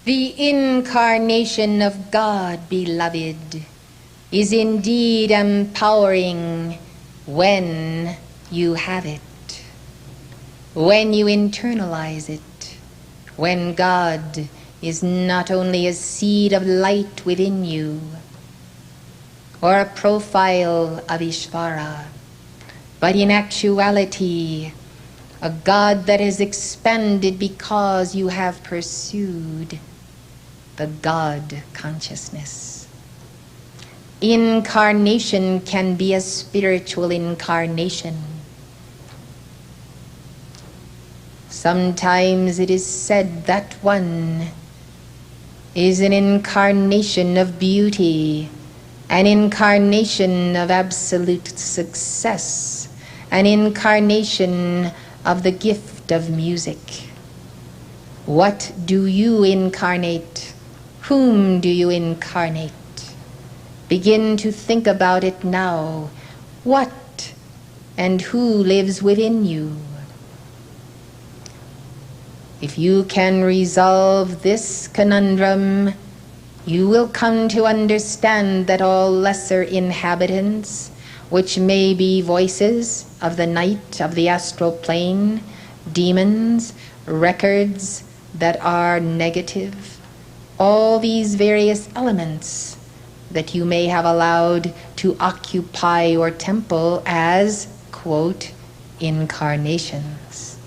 The incarnation of God, beloved, is indeed empowering when you have it, when you internalize it, when God is not only a seed of light within you, or a profile of Ishvara, but in actuality, a God that has expanded because you have pursued the God consciousness. Incarnation can be a spiritual incarnation. Sometimes it is said that one is an incarnation of beauty, an incarnation of absolute success, an incarnation of the gift of music. What do you incarnate? Whom do you incarnate? Begin to think about it now. What and who lives within you? If you can resolve this conundrum, you will come to understand that all lesser inhabitants, which may be voices of the night of the astral plane, demons, records that are negative, all these various elements that you may have allowed to occupy your temple as, quote, incarnations.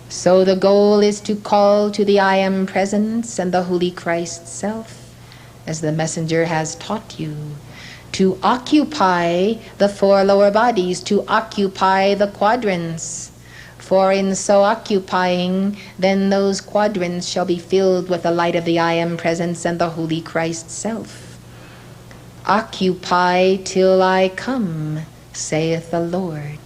So the goal is to call to the I Am Presence and the Holy Christ Self, as the messenger has taught you, to occupy the four lower bodies, to occupy the quadrants. For in so occupying, then those quadrants shall be filled with the light of the I Am Presence and the Holy Christ Self. Occupy till I come, saith the Lord.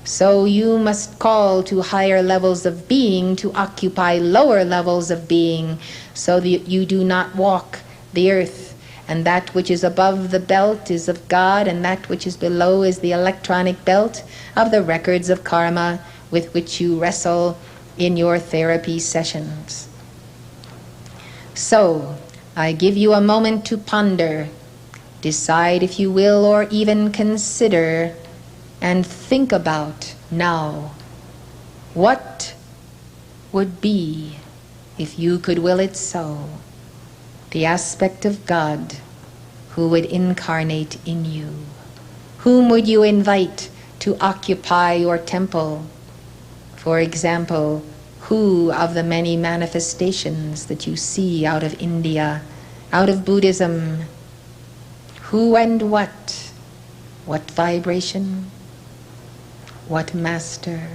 So you must call to higher levels of being to occupy lower levels of being, so that you do not walk the earth, and that which is above the belt is of God, and that which is below is the electronic belt of the records of karma with which you wrestle in your therapy sessions. So, I give you a moment to ponder, decide if you will, or even consider, and think about now, what would be, if you could will it so, the aspect of God who would incarnate in you? Whom would you invite to occupy your temple? For example, who of the many manifestations that you see out of India, out of Buddhism, who and what? What vibration? What master?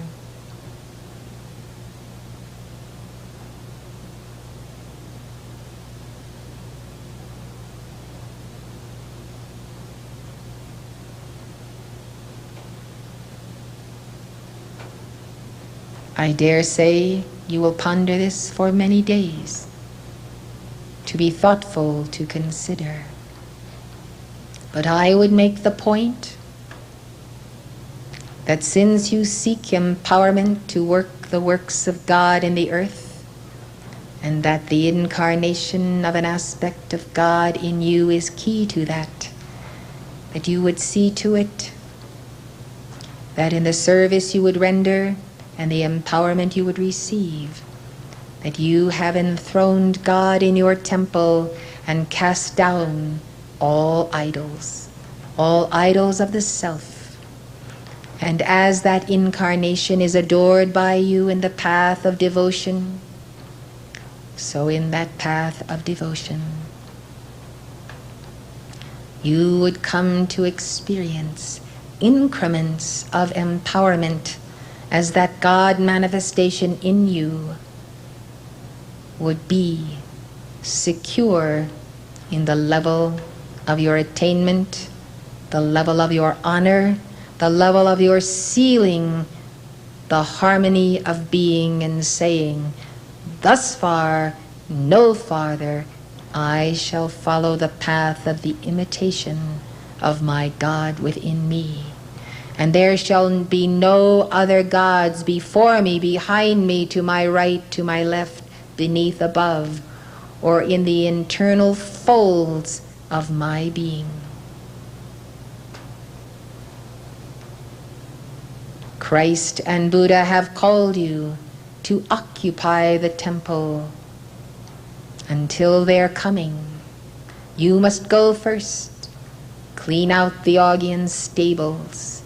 I dare say you will ponder this for many days, to be thoughtful, to consider. But I would make the point that since you seek empowerment to work the works of God in the earth, and that the incarnation of an aspect of God in you is key to that you would see to it that in the service you would render and the empowerment you would receive, that you have enthroned God in your temple and cast down all idols of the self. And as that incarnation is adored by you in the path of devotion, so in that path of devotion, you would come to experience increments of empowerment as that God manifestation in you would be secure in the level of your attainment, the level of your honor, the level of your sealing the harmony of being and saying, thus far, no farther, I shall follow the path of the imitation of my God within me. And there shall be no other gods before me, behind me, to my right, to my left, beneath, above, or in the internal folds of my being. Christ and Buddha have called you to occupy the temple. Until their coming, you must go first, clean out the Augean stables,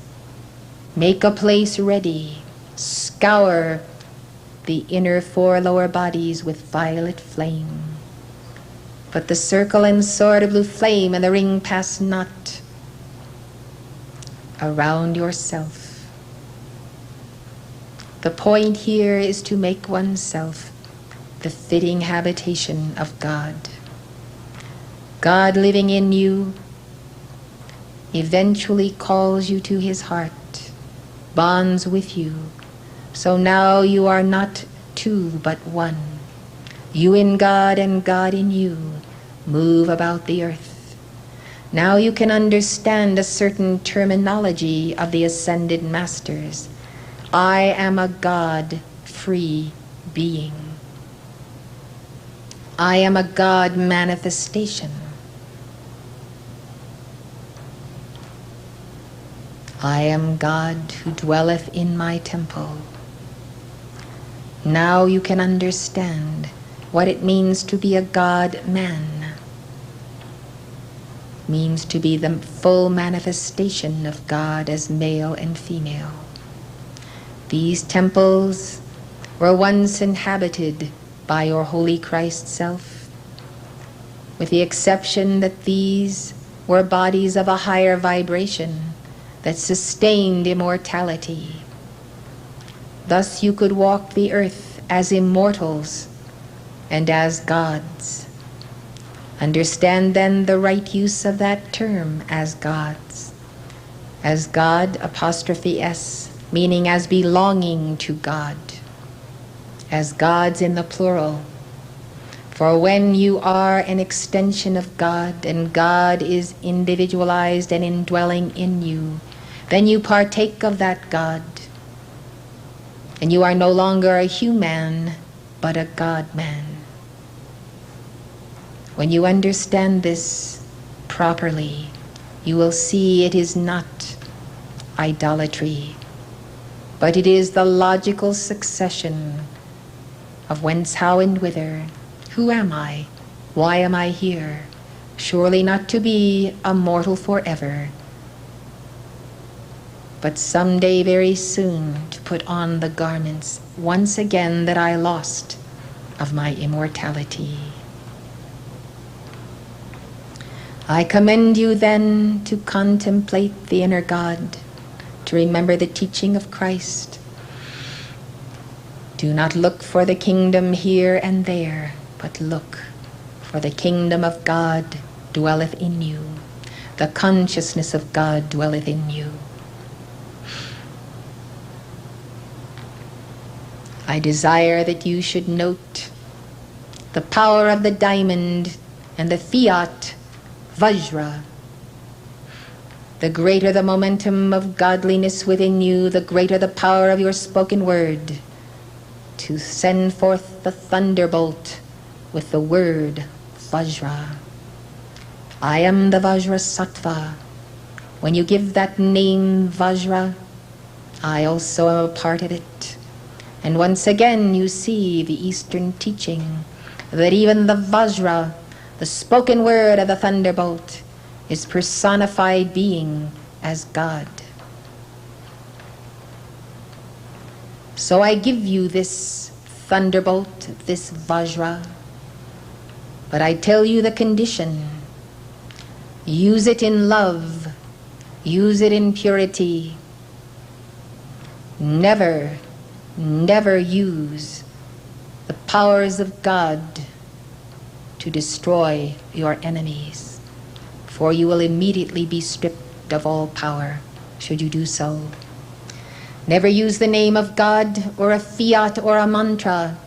make a place ready, scour the inner four lower bodies with violet flame. Put the circle and sword of blue flame and the ring pass not around yourself. The point here is to make oneself the fitting habitation of God. God living in you eventually calls you to his heart, bonds with you. So now you are not two but one. You in God and God in you move about the earth. Now you can understand a certain terminology of the ascended masters. I am a God-free being. I am a God manifestation. I am God who dwelleth in my temple. Now you can understand what it means to be a God-man. It means to be the full manifestation of God as male and female. These temples were once inhabited by your Holy Christ Self, with the exception that these were bodies of a higher vibration that sustained immortality. Thus you could walk the earth as immortals and as gods. Understand then the right use of that term, as gods. As God, apostrophe S, meaning as belonging to God. As gods in the plural. For when you are an extension of God, and God is individualized and indwelling in you, then you partake of that God. And you are no longer a human, but a God-man. When you understand this properly, you will see it is not idolatry, but it is the logical succession of whence, how, and whither. Who am I? Why am I here? Surely not to be a mortal forever, but someday very soon to put on the garments once again that I lost of my immortality. I commend you then to contemplate the inner God, to remember the teaching of Christ. Do not look for the kingdom here and there, but look, for the kingdom of God dwelleth in you. The consciousness of God dwelleth in you. I desire that you should note the power of the diamond and the fiat Vajra. The greater the momentum of godliness within you, the greater the power of your spoken word to send forth the thunderbolt with the word Vajra. I am the VAJRASATTVA. When you give that name Vajra, I also am a part of it. And once again you see the Eastern teaching that even the Vajra, the spoken word of the thunderbolt, is personified being as God. So I give you this thunderbolt, this Vajra, but I tell you the condition. Use it in love. Use it in purity. Never, never use the powers of God to destroy your enemies, for you will immediately be stripped of all power should you do so. Never use the name of God or a fiat or a mantra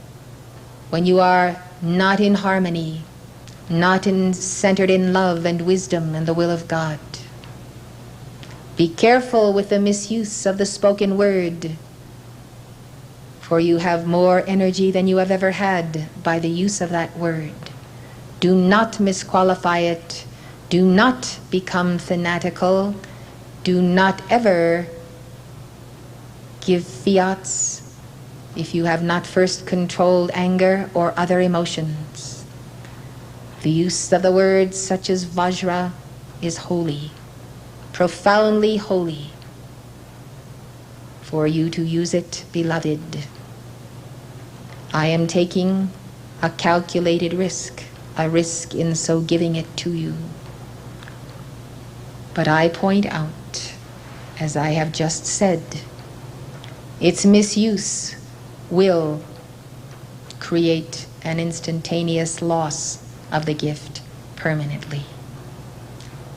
when you are not in harmony, not centered in love and wisdom and the will of God. Be careful with the misuse of the spoken word, for you have more energy than you have ever had by the use of that word. Do not misqualify it. Do not become fanatical. Do not ever give fiats if you have not first controlled anger or other emotions. The use of the words such as Vajra is holy, profoundly holy. For you to use it, beloved, I am taking a calculated risk, a risk in so giving it to you. But I point out, as I have just said, its misuse will create an instantaneous loss of the gift permanently.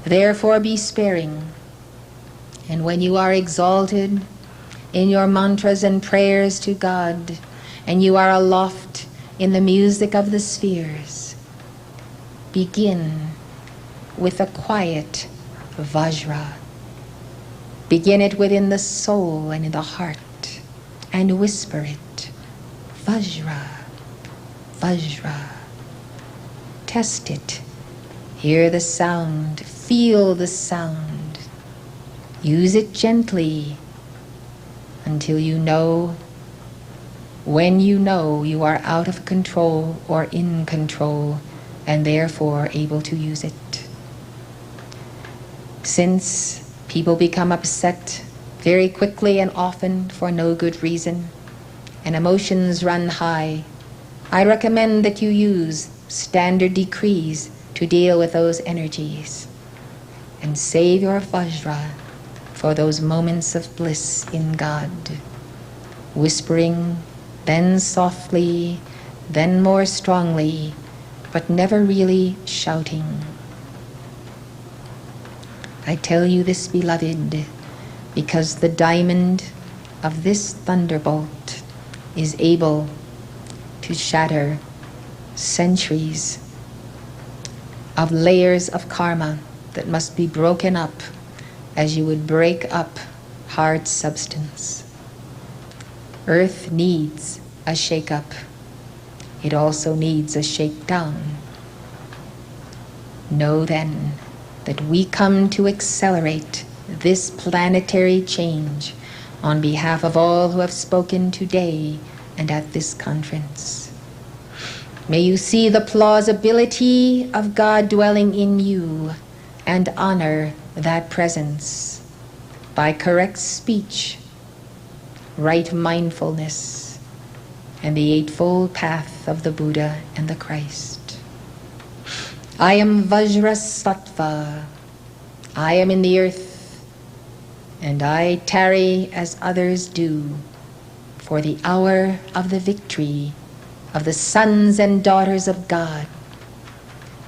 Therefore be sparing, and when you are exalted in your mantras and prayers to God, and you are aloft in the music of the spheres, begin with a quiet Vajra. Begin it within the soul and in the heart, and whisper it, Vajra, Vajra. Test it. Hear the sound, feel the sound. Use it gently until you know, when you know you are out of control or in control, and therefore able to use it. Since people become upset very quickly and often for no good reason, and emotions run high, I recommend that you use standard decrees to deal with those energies, and save your Vajra for those moments of bliss in God, whispering, then softly, then more strongly, but never really shouting. I tell you this, beloved, because the diamond of this thunderbolt is able to shatter centuries of layers of karma that must be broken up as you would break up hard substance. Earth needs a shake-up. It also needs a shakedown. Know then that we come to accelerate this planetary change on behalf of all who have spoken today and at this conference. May you see the plausibility of God dwelling in you and honor that presence by correct speech, right mindfulness, and the eightfold path of the Buddha and the Christ. I am VAJRASATTVA. I am in the earth, and I tarry as others do for the hour of the victory of the sons and daughters of God.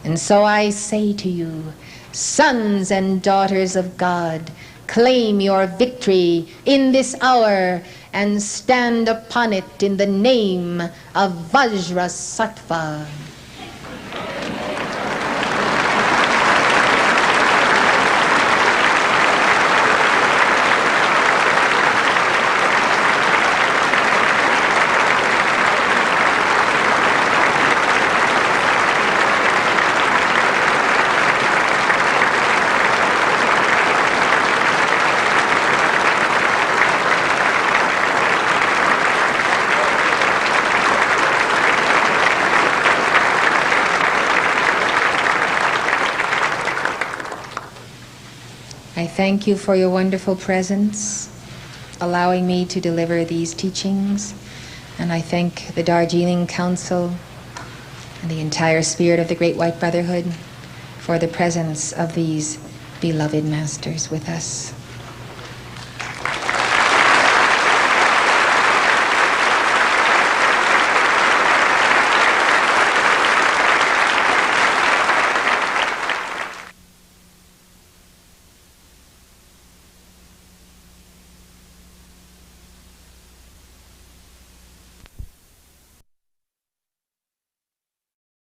And so I say to you, sons and daughters of God, claim your victory in this hour and stand upon it in the name of VAJRASATTVA. I thank you for your wonderful presence, allowing me to deliver these teachings, and I thank the Darjeeling Council and the entire spirit of the Great White Brotherhood for the presence of these beloved masters with us.